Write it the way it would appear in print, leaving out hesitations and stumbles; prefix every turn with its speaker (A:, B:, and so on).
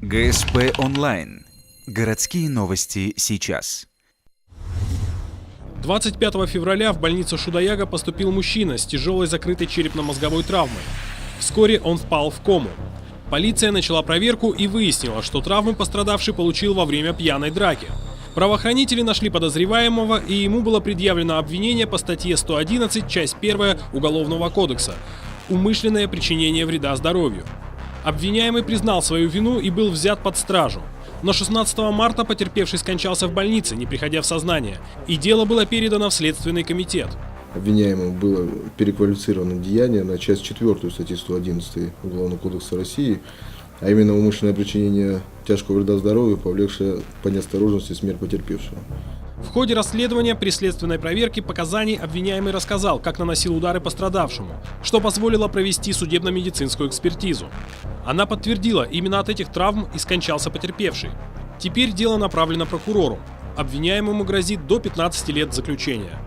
A: ГСП онлайн. Городские новости сейчас.
B: 25 февраля в больницу Шудаяга поступил мужчина с тяжелой закрытой черепно-мозговой травмой. Вскоре он впал в кому. Полиция начала проверку и выяснила, что травмы пострадавший получил во время пьяной драки. Правоохранители нашли подозреваемого, и ему было предъявлено обвинение по статье 111, часть 1 Уголовного кодекса «Умышленное причинение вреда здоровью». Обвиняемый признал свою вину и был взят под стражу. Но 16 марта потерпевший скончался в больнице, не приходя в сознание, и дело было передано в Следственный комитет.
C: Обвиняемому было переквалифицировано деяние на часть 4 статьи 111 Уголовного кодекса России, а именно умышленное причинение тяжкого вреда здоровью, повлекшее по неосторожности смерть потерпевшего.
B: В ходе расследования при следственной проверке показаний обвиняемый рассказал, как наносил удары пострадавшему, что позволило провести судебно-медицинскую экспертизу. Она подтвердила, именно от этих травм и скончался потерпевший. Теперь дело направлено прокурору. Обвиняемому грозит до 15 лет заключения.